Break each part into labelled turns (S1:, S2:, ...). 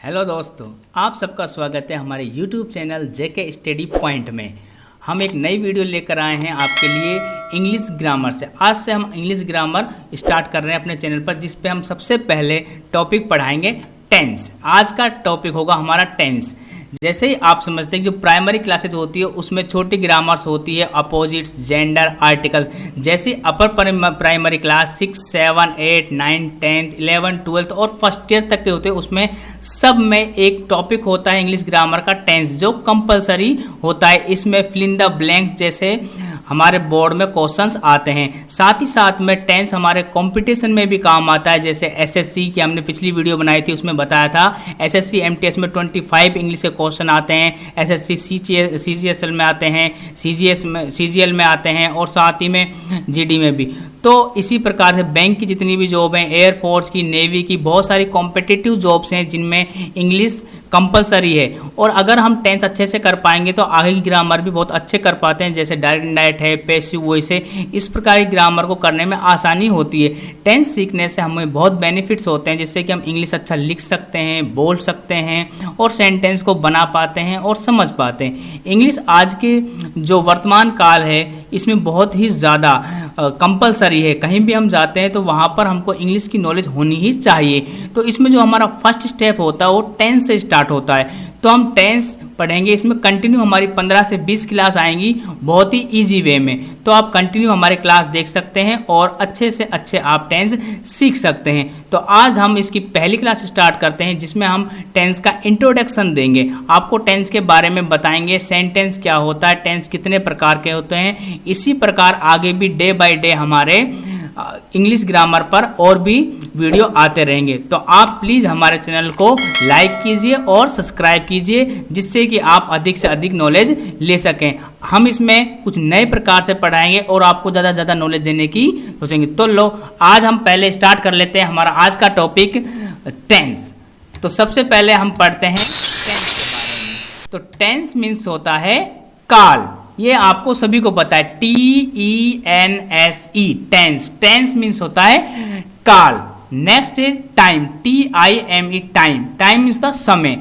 S1: Hello दोस्तों, आप सबका स्वागत है हमारे YouTube channel JK study point में। हम एक नई वीडियो लेकर आए हैं आपके लिए इंग्लिश ग्रामर से। आज से हम इंग्लिश ग्रामर स्टार्ट कर रहे हैं अपने चैनल पर, जिस पे हम सबसे पहले टॉपिक पढ़ाएंगे टेंस। आज का टॉपिक होगा हमारा टेंस। जैसे ही आप समझते हैं कि जो प्राइमरी क्लासेज होती है उसमें छोटी ग्रामर्स होती है, अपोजिट्स, जेंडर, आर्टिकल्स। जैसे अपर प्राइमरी क्लास 6, 7, 8, 9, 10, 11, 12 और फर्स्ट ईयर तक के होते हैं, उसमें सब में एक टॉपिक होता है इंग्लिश ग्रामर का टेंस, जो कंपलसरी होता है। इसमें फिल इन द ब्लैंक्स जैसे हमारे बोर्ड में क्वेश्चंस आते हैं। साथ ही साथ में टेंस हमारे कंपटीशन में भी काम आता है। जैसे एसएससी की हमने पिछली वीडियो बनाई थी, उसमें बताया था एसएससी एमटीएस में 25 इंग्लिश के क्वेश्चन आते हैं, एसएससी सीजीएसएल में आते हैं, सीजीएल में आते हैं और साथ ही में जीडी में भी। तो इसी प्रकार से बैंक की जितनी भी जॉब हैं, एयरफोर्स की, नेवी की, बहुत सारी कॉम्पिटिटिव जॉब्स हैं जिनमें इंग्लिश कंपलसरी है। और अगर हम टेंस अच्छे से कर पाएंगे तो आगे की ग्रामर भी बहुत अच्छे कर पाते हैं। जैसे डायरेक्ट इनडायरेक्ट है, पैसिव वॉइस है, इस प्रकार की ग्रामर को करने में आसानी होती है। टेंस सीखने से हमें बहुत बेनिफिट्स होते हैं, जिससे कि हम इंग्लिश अच्छा लिख सकते हैं, बोल सकते हैं और सेंटेंस को बना पाते हैं और समझ पाते हैं। इंग्लिश आज के जो वर्तमान काल है इसमें बहुत ही ज़्यादा कंपलसरी है। कहीं भी हम जाते हैं तो वहाँ पर हमको इंग्लिश की नॉलेज होनी ही चाहिए। तो इसमें जो हमारा फर्स्ट स्टेप होता है वो टेंस से स्टार्ट होता है। तो हम टेंस पढ़ेंगे, इसमें कंटिन्यू हमारी 15 से 20 क्लास आएंगी बहुत ही इजी वे में। तो आप कंटिन्यू हमारे क्लास देख सकते हैं और अच्छे से अच्छे आप टेंस सीख सकते हैं। तो आज हम इसकी पहली क्लास स्टार्ट करते हैं, जिसमें हम टेंस का इंट्रोडक्शन देंगे। आपको टेंस के बारे में बताएंगे, सेंटेंस क्या होता है, टेंस कितने प्रकार के होते हैं। इसी प्रकार आगे भी डे बाय डे हमारे इंग्लिश ग्रामर पर और भी वीडियो आते रहेंगे। तो आप प्लीज़ हमारे चैनल को लाइक कीजिए और सब्सक्राइब कीजिए, जिससे कि आप अधिक से अधिक नॉलेज ले सकें। हम इसमें कुछ नए प्रकार से पढ़ाएंगे और आपको ज़्यादा से ज़्यादा नॉलेज देने की सोचेंगे। तो लो, आज हम पहले स्टार्ट कर लेते हैं हमारा आज का टॉपिक टेंस। तो सबसे पहले हम पढ़ते हैं टेंस के बारे में। तो टेंस मीन्स होता है काल। ये आपको सभी को पता है, TENSE, टेंस। टेंस मीन्स होता है काल। नेक्स्ट है time, TIME, time. Time means the समय।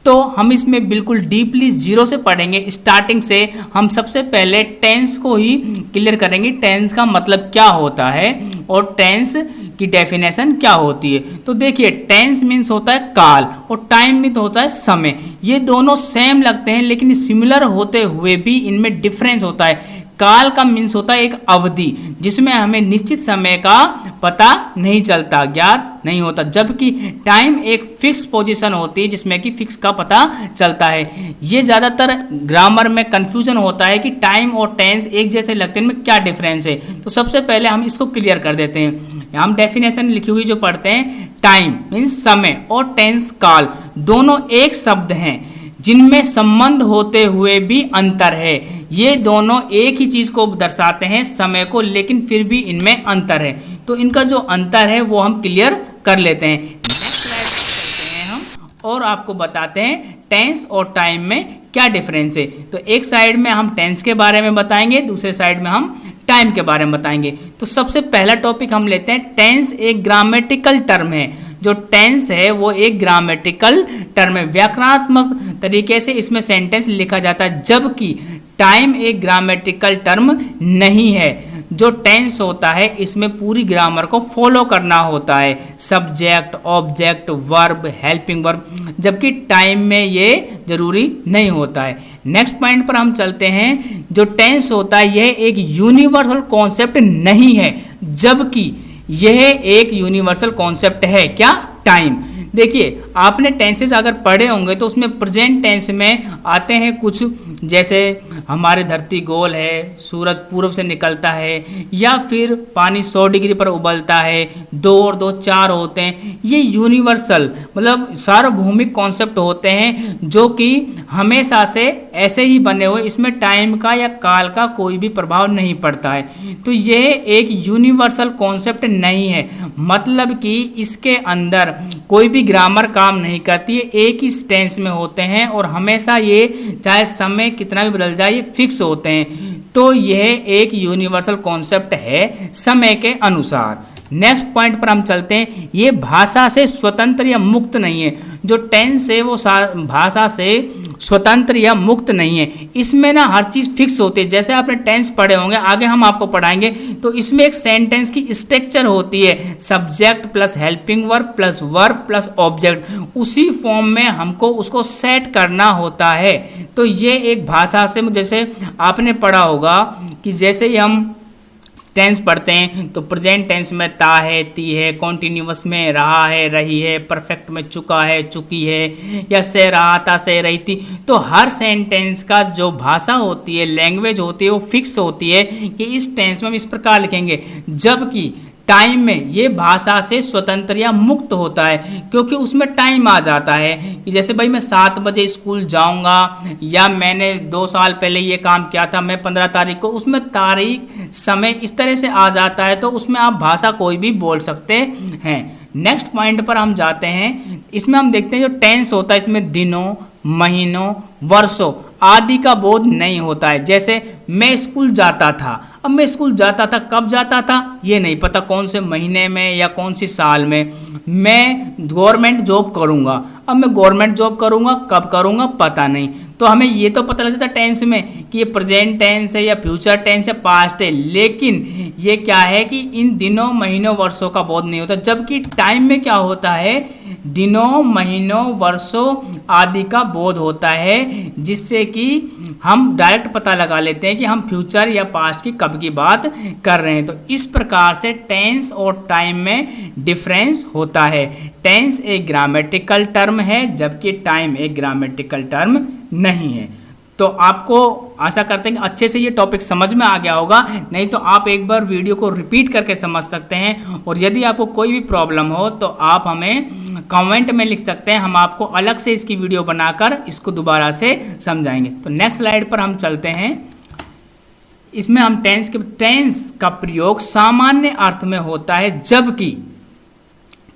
S1: तो हम इसमें बिल्कुल डीपली जीरो से पढ़ेंगे। स्टार्टिंग से हम सबसे पहले टेंस को ही क्लियर करेंगे, टेंस का मतलब क्या होता है और टेंस की डेफिनेशन क्या होती है। तो देखिए, टेंस मीन्स होता है काल और टाइम मीन्स होता है समय। ये दोनों सेम लगते हैं, लेकिन सिमिलर होते हुए भी इनमें डिफरेंस होता है। काल का मीन्स होता है एक अवधि, जिसमें हमें निश्चित समय का पता नहीं चलता, ज्ञात नहीं होता, जबकि टाइम एक फिक्स पोजीशन होती है जिसमें कि फिक्स का पता चलता है। ये ज़्यादातर ग्रामर में कंफ्यूजन होता है कि टाइम और टेंस एक जैसे लगते हैं, इनमें क्या डिफरेंस है। तो सबसे पहले हम इसको क्लियर कर देते हैं। हम डेफिनेशन लिखी हुई जो पढ़ते हैं, टाइम मीन्स समय और टेंस काल, दोनों एक शब्द हैं जिनमें संबंध होते हुए भी अंतर है। ये दोनों एक ही चीज़ को दर्शाते हैं, समय को, लेकिन फिर भी इनमें अंतर है। तो इनका जो अंतर है वो हम क्लियर कर लेते हैं। नेक्स्ट स्लाइड में चलते हैं हम और आपको बताते हैं टेंस और टाइम में क्या डिफरेंस है। तो एक साइड में हम टेंस के बारे में बताएंगे, दूसरे साइड में हम टाइम के बारे में बताएंगे। तो सबसे पहला टॉपिक हम लेते हैं, टेंस एक ग्रामेटिकल टर्म है। जो टेंस है वो एक ग्रामेटिकल टर्म है, व्याकरणात्मक तरीके से इसमें सेंटेंस लिखा जाता है, जबकि टाइम एक ग्रामेटिकल टर्म नहीं है। जो टेंस होता है इसमें पूरी ग्रामर को फॉलो करना होता है, subject, object, verb, helping verb, जबकि टाइम में ये जरूरी नहीं होता है। नेक्स्ट पॉइंट पर हम चलते हैं। जो टेंस होता है यह एक यूनिवर्सल कॉन्सेप्ट नहीं है, जबकि यह एक यूनिवर्सल कॉन्सेप्ट है। क्या? टाइम। देखिए, आपने टेंसेस अगर पढ़े होंगे तो उसमें प्रेजेंट टेंस में आते हैं कुछ, जैसे हमारे धरती गोल है, सूरज पूर्व से निकलता है, या फिर पानी 100 डिग्री पर उबलता है, 2 और 2 4 होते हैं। ये यूनिवर्सल मतलब सार्वभौमिक कॉन्सेप्ट होते हैं जो कि हमेशा से ऐसे ही बने हुए, इसमें टाइम का या काल का कोई भी प्रभाव नहीं पड़ता है। तो यह एक यूनिवर्सल कॉन्सेप्ट नहीं है, मतलब कि इसके अंदर कोई भी ग्रामर काम नहीं करती है, एक ही टेंस में होते हैं और हमेशा ये चाहे समय कितना भी बदल जाए ये फिक्स होते हैं। तो यह एक यूनिवर्सल कॉन्सेप्ट है समय के अनुसार। नेक्स्ट पॉइंट पर हम चलते हैं, ये भाषा से स्वतंत्र या मुक्त नहीं है। जो टेंस है वो भाषा से स्वतंत्र या मुक्त नहीं है। इसमें ना हर चीज़ फिक्स होती है। जैसे आपने टेंस पढ़े होंगे, आगे हम आपको पढ़ाएंगे, तो इसमें एक सेंटेंस की स्ट्रक्चर होती है, subject plus helping verb plus verb plus object. उसी फॉर्म में हमको उसको सेट करना होता है। तो ये एक भाषा से, जैसे आपने पढ़ा होगा कि जैसे ही हम टेंस पढ़ते हैं तो प्रेजेंट टेंस में ता है, ती है, कॉन्टिन्यूअस में रहा है, रही है, परफेक्ट में चुका है, चुकी है, या से रहा था, से रही थी। तो हर सेंटेंस का जो भाषा होती है, लैंग्वेज होती है, वो फिक्स होती है कि इस टेंस में हम इस प्रकार लिखेंगे। जबकि टाइम में ये भाषा से स्वतंत्र या मुक्त होता है, क्योंकि उसमें टाइम आ जाता है कि जैसे भाई मैं 7 बजे स्कूल जाऊंगा, या मैंने 2 साल पहले ये काम किया था, मैं 15 तारीख को, उसमें तारीख समय इस तरह से आ जाता है, तो उसमें आप भाषा कोई भी बोल सकते हैं। नेक्स्ट पॉइंट पर हम जाते हैं। इसमें हम देखते हैं जो टेंस होता है, इसमें दिनों, महीनों, वर्षों आदि का बोध नहीं होता है। जैसे मैं स्कूल जाता था, अब मैं स्कूल जाता था, कब जाता था ये नहीं पता, कौन से महीने में या कौन सी साल में। मैं गवर्नमेंट जॉब करूंगा, अब मैं गवर्नमेंट जॉब करूंगा, कब करूंगा पता नहीं। तो हमें ये तो पता लगता है टेंस में कि ये प्रेजेंट टेंस है या फ्यूचर टेंस है, पास्ट है, लेकिन ये क्या है कि इन दिनों, महीनों, वर्षों का बोध नहीं होता। जबकि टाइम में क्या होता है, दिनों, महीनों, वर्षों आदि का बोध होता है, जिससे कि हम डायरेक्ट पता लगा लेते हैं कि हम फ्यूचर या पास्ट की कब की बात कर रहे हैं। तो इस प्रकार से टेंस और टाइम में डिफरेंस होता है। टेंस एक ग्रामेटिकल टर्म है, जबकि टाइम एक ग्रामेटिकल टर्म नहीं है। तो आपको आशा करते हैं कि अच्छे से ये टॉपिक समझ में आ गया होगा। नहीं तो आप एक बार वीडियो को रिपीट करके समझ सकते हैं, और यदि आपको कोई भी प्रॉब्लम हो तो आप हमें कमेंट में लिख सकते हैं। हम आपको अलग से इसकी वीडियो बनाकर इसको दोबारा से समझाएंगे। तो नेक्स्ट स्लाइड पर हम चलते हैं। इसमें हम टेंस का प्रयोग सामान्य अर्थ में होता है, जबकि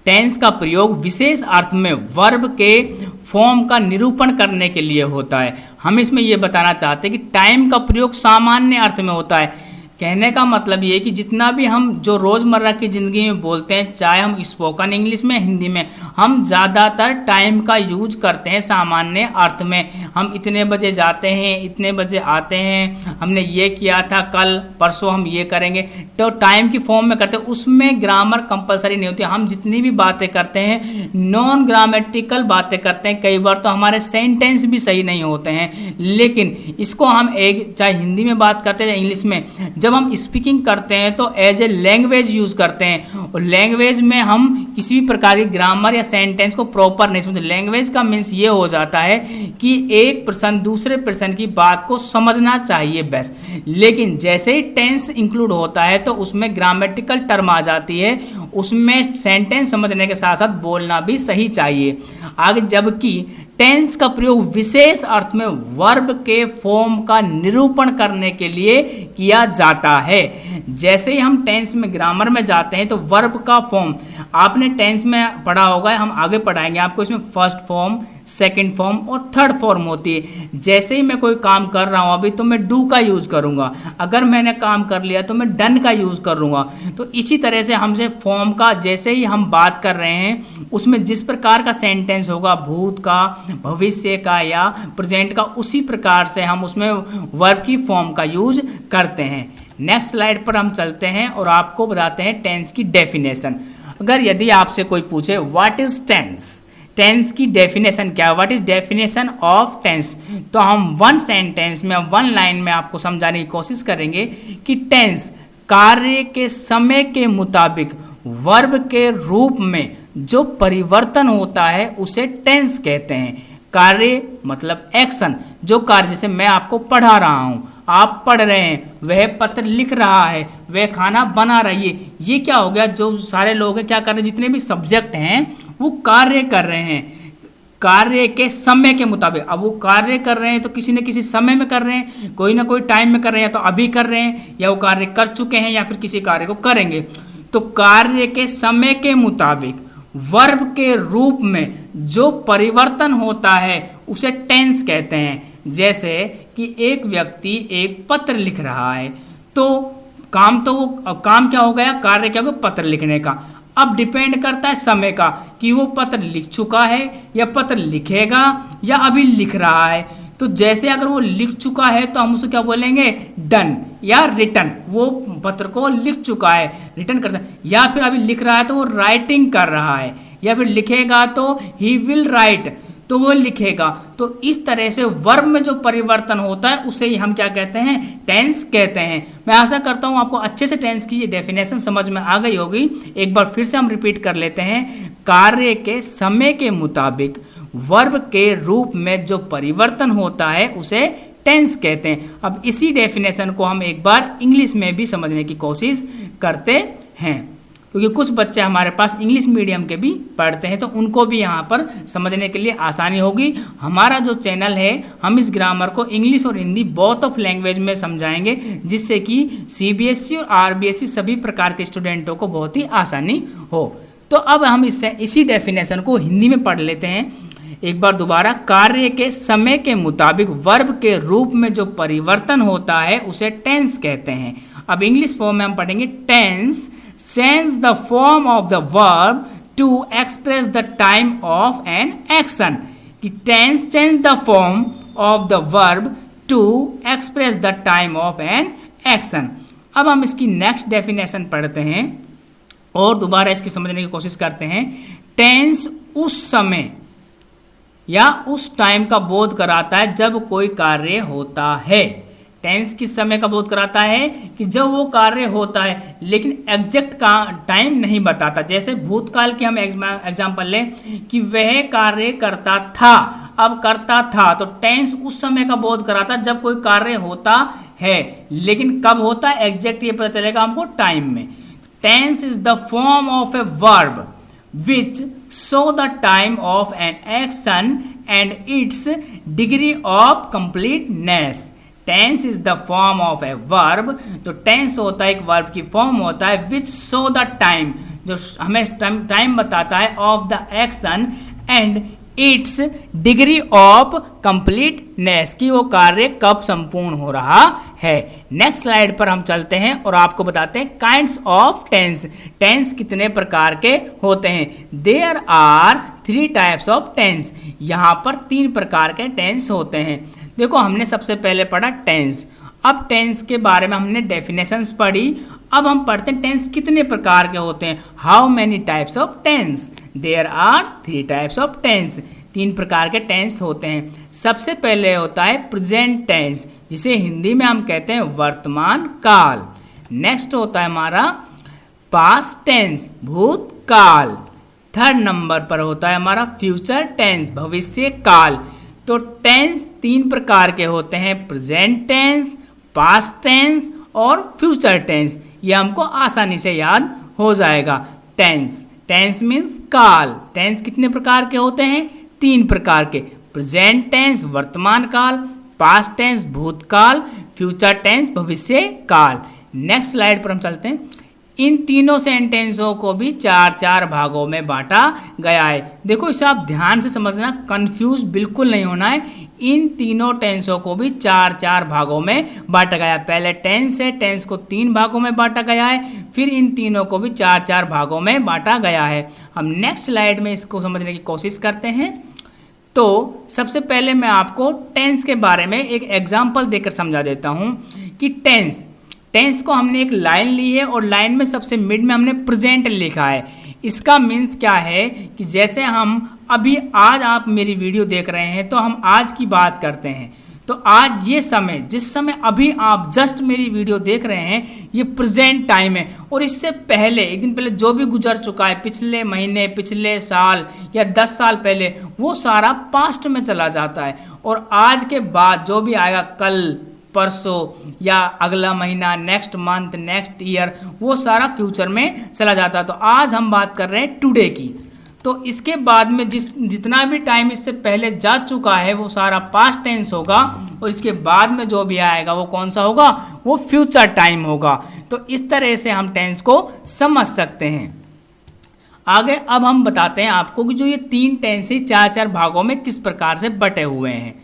S1: टेंस का प्रयोग विशेष अर्थ में वर्ब के फॉर्म का निरूपण करने के लिए होता है। हम इसमें यह बताना चाहते हैं कि टाइम का प्रयोग सामान्य अर्थ में होता है। कहने का मतलब ये है कि जितना भी हम जो रोज़मर्रा की ज़िंदगी में बोलते हैं, चाहे हम स्पोकन इंग्लिश में, हिंदी में, हम ज़्यादातर टाइम का यूज करते हैं सामान्य अर्थ में। हम इतने बजे जाते हैं, इतने बजे आते हैं, हमने ये किया था, कल परसों हम ये करेंगे, तो टाइम की फॉर्म में करते हैं। उसमें ग्रामर कंपलसरी नहीं होती। हम जितनी भी बातें करते हैं नॉन ग्रामेटिकल बातें करते हैं, कई बार तो हमारे सेंटेंस भी सही नहीं होते हैं, लेकिन इसको हम एक, चाहे हिंदी में बात करते हैं या इंग्लिश में, जब हम स्पीकिंग करते हैं तो एज ए लैंग्वेज यूज करते हैं, और लैंग्वेज में हम किसी भी प्रकार की ग्रामर या सेंटेंस को प्रॉपर नहीं समझते। लैंग्वेज का मीन्स ये हो जाता है कि एक पर्सन दूसरे पर्सन की बात को समझना चाहिए बस। लेकिन जैसे ही टेंस इंक्लूड होता है तो उसमें ग्रामेटिकल टर्म आ जाती है, उसमें सेंटेंस समझने के साथ साथ बोलना भी सही चाहिए आगे। जबकि टेंस का प्रयोग विशेष अर्थ में वर्ब के फॉर्म का निरूपण करने के लिए किया जाता है। जैसे ही हम टेंस में, ग्रामर में जाते हैं तो वर्ब का फॉर्म आपने टेंस में पढ़ा होगा, हम आगे पढ़ाएंगे आपको। इसमें फर्स्ट फॉर्म, सेकंड फॉर्म और थर्ड फॉर्म होती है। जैसे ही मैं कोई काम कर रहा हूँ अभी, तो मैं डू का यूज़ करूँगा, अगर मैंने काम कर लिया तो मैं डन का यूज़ करूँगा। तो इसी तरह से हमसे फॉर्म का, जैसे ही हम बात कर रहे हैं उसमें जिस प्रकार का सेंटेंस होगा, भूत का, भविष्य का या प्रेजेंट का, उसी प्रकार से हम उसमें वर्ब की फॉर्म का यूज करते हैं। नेक्स्ट स्लाइड पर हम चलते हैं और आपको बताते हैं टेंस की डेफिनेशन। अगर यदि आपसे कोई पूछे व्हाट इज टेंस, टेंस की डेफिनेशन क्या है, what is definition of tense, तो हम वन सेंटेंस में, वन लाइन में आपको समझाने की कोशिश करेंगे कि टेंस कार्य के समय के मुताबिक वर्ब के रूप में जो परिवर्तन होता है उसे टेंस कहते हैं। कार्य मतलब एक्शन, जो कार्य, जैसे मैं आपको पढ़ा रहा हूँ, आप पढ़ रहे हैं, वह पत्र लिख रहा है, वह खाना बना रही है, ये क्या हो गया, जो सारे लोग हैं क्या कर रहे हैं, जितने भी सब्जेक्ट हैं वो कार्य कर रहे हैं कार्य के समय के मुताबिक। अब वो कार्य कर रहे हैं तो किसी न किसी समय में कर रहे हैं, कोई ना कोई टाइम में कर रहे हैं, या तो अभी कर रहे हैं या वो कार्य कर चुके हैं या फिर किसी कार्य को करेंगे। तो कार्य के समय के मुताबिक वर्ब के रूप में जो परिवर्तन होता है उसे टेंस कहते हैं। जैसे कि एक व्यक्ति एक पत्र लिख रहा है, तो काम क्या हो गया, कार्य क्या हो गया, पत्र लिखने का। अब डिपेंड करता है समय का कि वो पत्र लिख चुका है या पत्र लिखेगा या अभी लिख रहा है। तो जैसे अगर वो लिख चुका है तो हम उसे क्या बोलेंगे, डन या रिटन, वो पत्र को लिख चुका है, रिटन करता है। या फिर अभी लिख रहा है तो वो राइटिंग कर रहा है, या फिर लिखेगा तो ही विल राइट, तो वो लिखेगा। तो इस तरह से वर्ब में जो परिवर्तन होता है उसे ही हम क्या कहते हैं, टेंस कहते हैं। मैं आशा करता हूँ आपको अच्छे से टेंस की ये डेफिनेशन समझ में आ गई होगी। एक बार फिर से हम रिपीट कर लेते हैं। कार्य के समय के मुताबिक वर्ब के रूप में जो परिवर्तन होता है उसे टेंस कहते हैं। अब इसी डेफिनेशन को हम एक बार इंग्लिश में भी समझने की कोशिश करते हैं, क्योंकि कुछ बच्चे हमारे पास इंग्लिश मीडियम के भी पढ़ते हैं, तो उनको भी यहाँ पर समझने के लिए आसानी होगी। हमारा जो चैनल है, हम इस ग्रामर को इंग्लिश और हिंदी बोथ ऑफ लैंग्वेज में समझाएंगे, जिससे कि CBSE और RBSE सभी प्रकार के स्टूडेंटों को बहुत ही आसानी हो। तो अब हम इसी डेफिनेशन को हिंदी में पढ़ लेते हैं एक बार दोबारा। कार्य के समय के मुताबिक वर्ब के रूप में जो परिवर्तन होता है उसे टेंस कहते हैं। अब इंग्लिश फॉर्म में हम पढ़ेंगे, tense change the form of the verb to express the time of an action। कि tense change the form of the verb to express the time of an action। अब हम इसकी नेक्स्ट डेफिनेशन पढ़ते हैं और दोबारा इसकी समझने की कोशिश करते हैं। टेंस उस समय या उस टाइम का बोध कराता है जब कोई कार्य होता है। टेंस किस समय का बोध कराता है, कि जब वो कार्य होता है, लेकिन एग्जैक्ट का टाइम नहीं बताता। जैसे भूतकाल की हम एग्जाम्पल लें कि वह कार्य करता था, अब करता था, तो टेंस उस समय का बोध कराता जब कोई कार्य होता है, लेकिन कब होता है एग्जैक्ट ये पता चलेगा हमको टाइम में। Tense is the form of a verb which show the time of an action and its degree of completeness। Tense is the form of a verb, तो टेंस होता है एक वर्ब की फॉर्म होता है, विच शो द टाइम, जो हमें time बताता है, of the action and it's degree of completeness, कि वो कार्य कब संपूर्ण हो रहा है। नेक्स्ट स्लाइड पर हम चलते हैं और आपको बताते हैं काइंड्स ऑफ टेंस। टेंस कितने प्रकार के होते हैं। There are 3 types of tense. यहाँ पर 3 प्रकार के टेंस होते हैं। देखो, हमने सबसे पहले पढ़ा टेंस। अब टेंस के बारे में हमने डेफिनेशंस पढ़ी। अब हम पढ़ते हैं टेंस कितने प्रकार के होते हैं। How many types of tense. There are 3 types of tense. 3 प्रकार के टेंस होते हैं। सबसे पहले होता है प्रेजेंट टेंस, जिसे हिंदी में हम कहते हैं वर्तमान काल। नेक्स्ट होता है हमारा पास्ट टेंस, भूतकाल। 3rd नंबर पर होता है हमारा फ्यूचर टेंस, भविष्य काल। तो टेंस 3 प्रकार के होते हैं, प्रेजेंट टेंस, पास्ट टेंस और फ्यूचर टेंस। ये हमको आसानी से याद हो जाएगा। टेंस, टेंस मीन्स काल। टेंस कितने प्रकार के होते हैं, 3 प्रकार के। प्रेजेंट टेंस वर्तमान काल, पास्ट टेंस भूतकाल, फ्यूचर टेंस भविष्य काल। नेक्स्ट स्लाइड पर हम चलते हैं। इन तीनों सेंटेंसों को भी 4-4 भागों में बांटा गया है। देखो, इसे आप ध्यान से समझना, कंफ्यूज बिल्कुल नहीं होना है। इन तीनों टेंसों को भी 4-4 भागों में बांटा गया है। पहले टेंस है, टेंस को 3 भागों में बांटा गया है, फिर इन तीनों को भी 4-4 भागों में बांटा गया है। हम नेक्स्ट स्लाइड में इसको समझने की कोशिश करते हैं। तो सबसे पहले मैं आपको टेंस के बारे में एक एग्जाम्पल देकर समझा देता हूँ कि टेंस को हमने एक लाइन ली है और लाइन में सबसे मिड में हमने प्रेजेंट लिखा है। इसका मीन्स क्या है कि जैसे हम अभी आज आप मेरी वीडियो देख रहे हैं तो हम आज की बात करते हैं, तो आज ये समय, जिस समय अभी आप जस्ट मेरी वीडियो देख रहे हैं, ये प्रेजेंट टाइम है। और इससे पहले, एक दिन पहले जो भी गुजर चुका है, पिछले महीने, पिछले साल या 10 साल पहले, वो सारा पास्ट में चला जाता है। और आज के बाद जो भी आएगा, कल, परसों या अगला महीना, नेक्स्ट मंथ, नेक्स्ट ईयर, वो सारा फ्यूचर में चला जाता है। तो आज हम बात कर रहे हैं टुडे की। तो इसके बाद में जितना भी टाइम इससे पहले जा चुका है वो सारा पास्ट टेंस होगा, और इसके बाद में जो भी आएगा वो कौन सा होगा, वो फ्यूचर टाइम होगा। तो इस तरह से हम टेंस को समझ सकते हैं। आगे अब हम बताते हैं आपको कि जो ये 3 टेंस 4-4 भागों में किस प्रकार से बटे हुए हैं।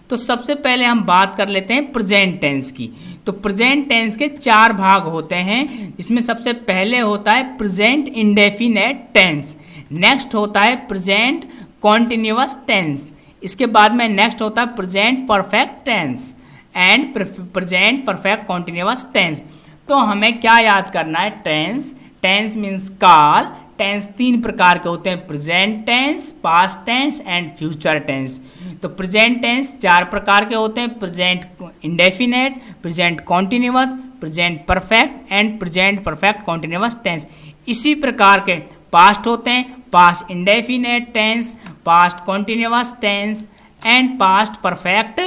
S1: तो सबसे पहले हम बात कर लेते हैं प्रेजेंट टेंस की। तो प्रेजेंट टेंस के 4 भाग होते हैं, जिसमें सबसे पहले होता है प्रेजेंट इंडेफिनेट टेंस, नेक्स्ट होता है प्रेजेंट कॉन्टिन्यूअस टेंस, इसके बाद में नेक्स्ट होता है present perfect tense and present perfect continuous tense. तो हमें क्या याद करना है? टेंस, टेंस मीन्स काल। टेंस 3 प्रकार के होते हैं, present tense, past tense and future tense. तो प्रेजेंट टेंस 4 प्रकार के होते हैं, present indefinite, present continuous, present perfect and present perfect continuous tense. इसी प्रकार के पास्ट होते हैं, past indefinite tense, past continuous tense and past perfect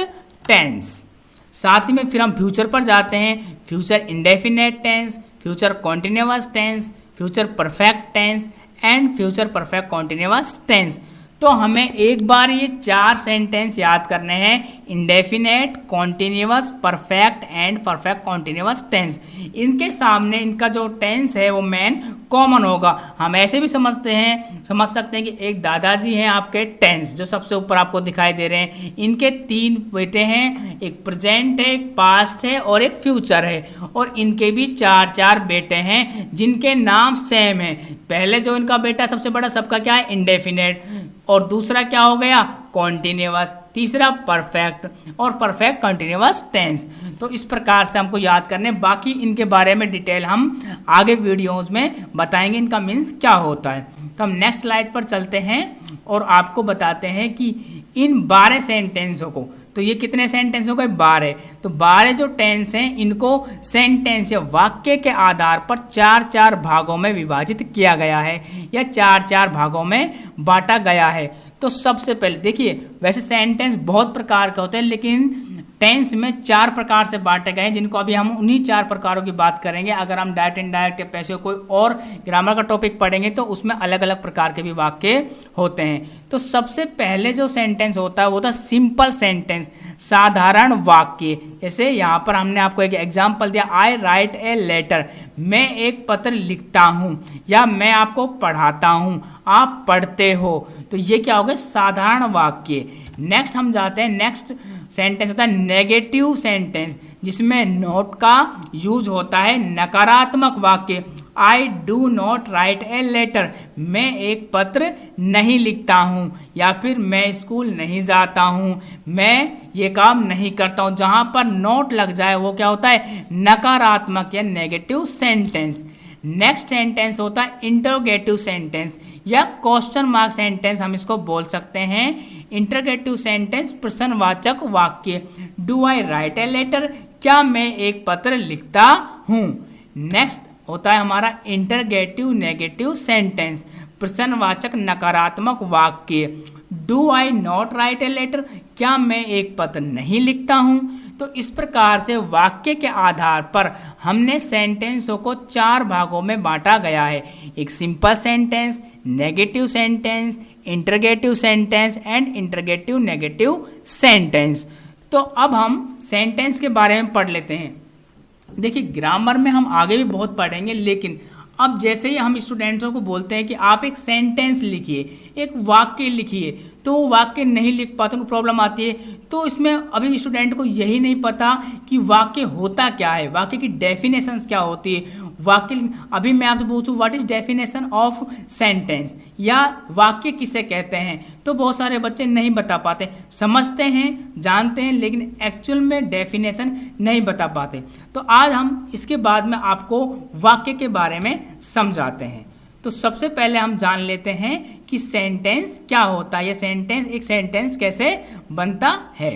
S1: tense. साथ ही में फिर हम फ्यूचर पर जाते हैं, future indefinite tense, future continuous tense, future perfect tense and future perfect continuous tense. तो हमें एक बार ये 4 सेंटेंस याद करने हैं, indefinite, continuous, perfect and perfect continuous tense. इनके सामने इनका जो टेंस है वो मेन कॉमन होगा। हम ऐसे भी समझ सकते हैं कि एक दादाजी हैं आपके टेंस, जो सबसे ऊपर आपको दिखाई दे रहे हैं, इनके 3 बेटे हैं, एक प्रेजेंट है, एक पास्ट है और एक फ्यूचर है, और इनके भी 4 बेटे हैं जिनके नाम सेम है। पहले जो इनका बेटा सबसे बड़ा सबका क्या है? इंडेफिनेट, और दूसरा क्या हो गया? कॉन्टिन्यूअस, तीसरा परफेक्ट और परफेक्ट कॉन्टिन्यूअस टेंस। तो इस प्रकार से हमको याद करने, बाकी इनके बारे में डिटेल हम आगे वीडियोस में बताएंगे, इनका मीन्स क्या होता है। तो हम नेक्स्ट स्लाइड पर चलते हैं और आपको बताते हैं कि इन 12 सेंटेंसों को, तो ये कितने सेंटेंस हो गए? 12। तो 12 जो टेंस हैं इनको सेंटेंस या वाक्य के आधार पर 4-4 भागों में विभाजित किया गया है या 4-4 भागों में बांटा गया है। तो सबसे पहले देखिए, वैसे सेंटेंस बहुत प्रकार के होते हैं, लेकिन टेंस में 4 प्रकार से बांटे गए हैं, जिनको अभी हम उन्हीं 4 प्रकारों की बात करेंगे। अगर हम डायरेक्ट इनडायरेक्ट या पैसे कोई और ग्रामर का टॉपिक पढ़ेंगे तो उसमें अलग अलग प्रकार के भी वाक्य होते हैं। तो सबसे पहले जो सेंटेंस होता है वो होता है सिंपल सेंटेंस, साधारण वाक्य। जैसे यहाँ पर हमने आपको एक एग्जाम्पल दिया, आई राइट ए लेटर, मैं एक पत्र लिखता हूँ, या मैं आपको पढ़ाता हूँ, आप पढ़ते हो। तो ये क्या हो गया? साधारण वाक्य। नेक्स्ट हम जाते हैं, नेक्स्ट सेंटेंस होता है नेगेटिव सेंटेंस, जिसमें नॉट का यूज होता है। नकारात्मक वाक्य, I do not write a letter, मैं एक पत्र नहीं लिखता हूँ, या फिर मैं स्कूल नहीं जाता हूँ, मैं ये काम नहीं करता हूँ। जहाँ पर नॉट लग जाए वो क्या होता है? नकारात्मक या नेगेटिव सेंटेंस। नेक्स्ट सेंटेंस होता है इंटरोगेटिव सेंटेंस या क्वेश्चन मार्क सेंटेंस, हम इसको बोल सकते हैं। इंटरोगेटिव सेंटेंस प्रश्नवाचक वाक्य, do I write a letter, क्या मैं एक पत्र लिखता हूँ। नेक्स्ट होता है हमारा इंटरोगेटिव नेगेटिव सेंटेंस, प्रश्नवाचक नकारात्मक वाक्य, do I not write a letter, क्या मैं एक पत्र नहीं लिखता हूँ। तो इस प्रकार से वाक्य के आधार पर हमने सेंटेंसों को 4 भागों में बांटा गया है, एक simple sentence, negative sentence, interrogative sentence and interrogative negative sentence. तो अब हम सेंटेंस के बारे में पढ़ लेते हैं। देखिए, ग्रामर में हम आगे भी बहुत पढ़ेंगे, लेकिन अब जैसे ही हम स्टूडेंट्सों को बोलते हैं कि आप एक सेंटेंस लिखिए, एक वाक्य लिखिए, तो वो वाक्य नहीं लिख पाते, उनको प्रॉब्लम आती है। तो इसमें अभी स्टूडेंट को यही नहीं पता कि वाक्य होता क्या है, वाक्य की डेफिनेशंस क्या होती है। वाक्य, अभी मैं आपसे पूछूं what is definition of sentence, या वाक्य किसे कहते हैं, तो बहुत सारे बच्चे नहीं बता पाते, समझते हैं, जानते हैं, लेकिन एक्चुअल में डेफिनेशन नहीं बता पाते। तो आज हम इसके बाद में आपको वाक्य के बारे में समझाते हैं। तो सबसे पहले हम जान लेते हैं कि सेंटेंस क्या होता है, या एक सेंटेंस कैसे बनता है।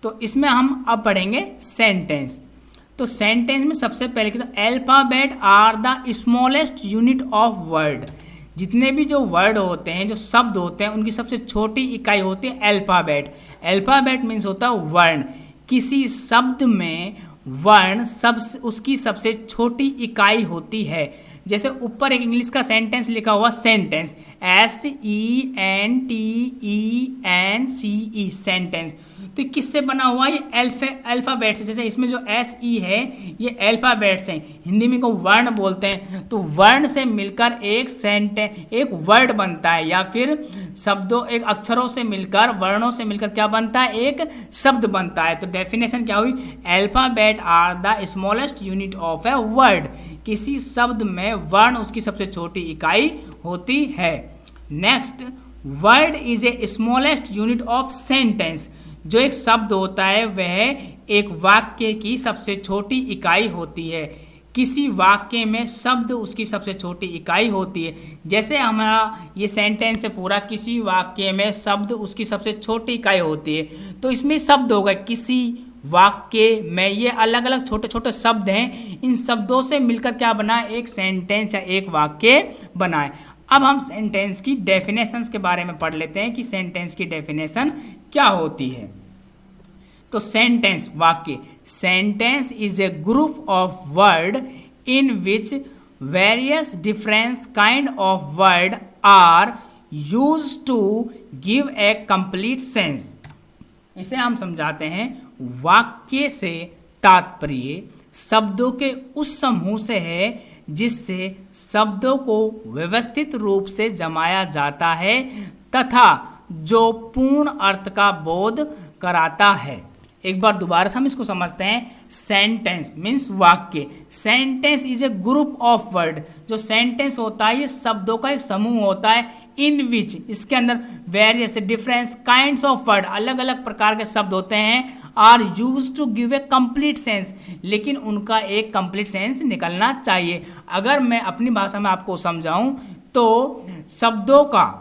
S1: तो इसमें हम अब पढ़ेंगे सेंटेंस। तो सेंटेंस में सबसे पहले तो alphabet are the smallest unit of word. जितने भी जो वर्ड होते हैं, जो शब्द होते हैं, उनकी सबसे छोटी इकाई होती है अल्फाबेट। अल्फाबेट मीन्स होता है वर्ण। किसी शब्द में वर्ण उसकी सबसे छोटी इकाई होती है। जैसे ऊपर एक इंग्लिश का सेंटेंस लिखा हुआ सेंटेंस, SENTENCE सेंटेंस। तो ये किससे बना हुआ है? ये अल्फ़ाबेट से। जैसे इसमें जो एस ई है ये अल्फ़ाबेट्स हैं, हिंदी में को वर्ण बोलते हैं। तो वर्ण से मिलकर एक सेंटेंस, एक वर्ड बनता है, या फिर शब्दों, एक अक्षरों से मिलकर, वर्णों से मिलकर क्या बनता है? एक शब्द बनता है। तो डेफिनेशन क्या हुई? Alphabet are the smallest unit of a word. किसी शब्द में वर्ण उसकी सबसे छोटी इकाई होती है। Next, word is a smallest unit of sentence. जो एक शब्द होता है वह एक वाक्य की सबसे छोटी इकाई होती है। किसी वाक्य में शब्द उसकी सबसे छोटी इकाई होती है। जैसे हमारा ये सेंटेंस है पूरा, किसी वाक्य में शब्द उसकी सबसे छोटी इकाई होती है। तो इसमें शब्द होगा, किसी वाक्य में, ये अलग अलग छोटे छोटे शब्द हैं। इन शब्दों से मिलकर क्या बना? एक सेंटेंस या एक वाक्य बनाए। अब हम सेंटेंस की डेफिनेशंस के बारे में पढ़ लेते हैं कि सेंटेंस की डेफिनेशन क्या होती है। तो सेंटेंस, वाक्य, sentence is a group of word in which various different kind of word are use to give a complete sense. इसे हम समझाते हैं, वाक्य से तात्पर्य शब्दों के उस समूह से है जिससे शब्दों को व्यवस्थित रूप से जमाया जाता है तथा जो पूर्ण अर्थ का बोध कराता है। एक बार दोबारा से हम इसको समझते हैं। सेंटेंस मीन्स वाक्य, sentence is a group of word. जो सेंटेंस होता है ये शब्दों का एक समूह होता है, इन विच, इसके अंदर various difference kinds of word, अलग अलग प्रकार के शब्द होते हैं, are use to give a complete sense, लेकिन उनका एक कंप्लीट सेंस निकलना चाहिए। अगर मैं अपनी भाषा में आपको समझाऊं तो शब्दों का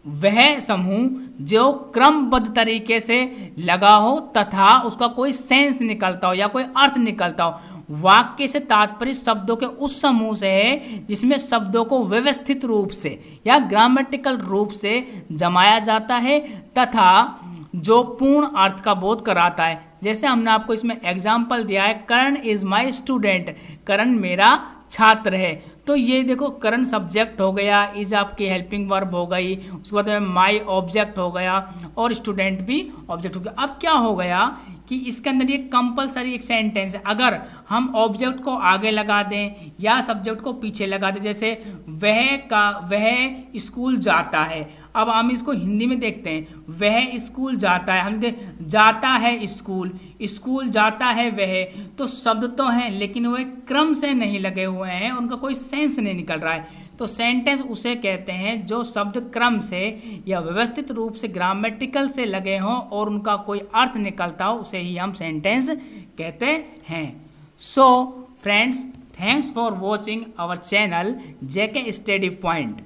S1: वह समूह जो क्रमबद्ध तरीके से लगा हो तथा उसका कोई सेंस निकलता हो या कोई अर्थ निकलता हो। वाक्य से तात्पर्य शब्दों के उस समूह से है जिसमें शब्दों को व्यवस्थित रूप से या ग्रामेटिकल रूप से जमाया जाता है तथा जो पूर्ण अर्थ का बोध कराता है। जैसे हमने आपको इसमें एग्जाम्पल दिया है, करण इज माई स्टूडेंट, करण मेरा छात्र है। तो ये देखो, करण सब्जेक्ट हो गया, इज आपकी हेल्पिंग वर्ब हो गई, उसके बाद में माई ऑब्जेक्ट हो गया और स्टूडेंट भी ऑब्जेक्ट हो गया। अब क्या हो गया कि इसके अंदर ये कंपलसरी एक सेंटेंस है। अगर हम ऑब्जेक्ट को आगे लगा दें या सब्जेक्ट को पीछे लगा दें, जैसे वह स्कूल जाता है। अब हम इसको हिंदी में देखते हैं, वह स्कूल जाता है, हम जाता है स्कूल, स्कूल जाता है वह। तो शब्द तो हैं लेकिन वह क्रम से नहीं लगे हुए हैं, उनका कोई सेंस नहीं निकल रहा है। तो सेंटेंस उसे कहते हैं जो शब्द क्रम से या व्यवस्थित रूप से ग्रामेटिकल से लगे हों और उनका कोई अर्थ निकलता हो, उसे ही हम सेंटेंस कहते हैं। So friends, thanks for watching our channel JK study point.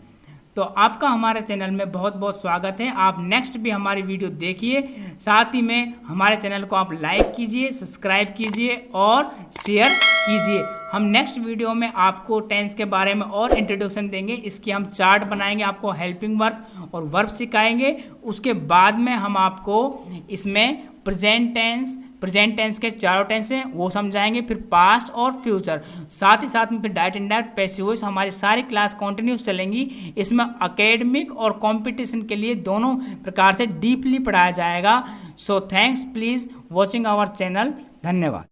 S1: तो आपका हमारे चैनल में बहुत बहुत स्वागत है। आप नेक्स्ट भी हमारी वीडियो देखिए, साथ ही में हमारे चैनल को आप लाइक कीजिए, सब्सक्राइब कीजिए और शेयर कीजिए। हम नेक्स्ट वीडियो में आपको टेंस के बारे में और इंट्रोडक्शन देंगे, इसकी हम चार्ट बनाएंगे, आपको हेल्पिंग वर्ब और वर्ब सिखाएंगे। उसके बाद में हम आपको इसमें प्रेजेंट टेंस के चारों टेंस हैं वो समझाएंगे, फिर पास्ट और फ्यूचर, साथ ही साथ में फिर डायरेक्ट इनडायरेक्ट पैसिव वॉइस। हमारी सारी क्लास कंटिन्यूस चलेंगी। इसमें एकेडमिक और कंपटीशन के लिए दोनों प्रकार से डीपली पढ़ाया जाएगा। So thanks, please watching our channel. धन्यवाद।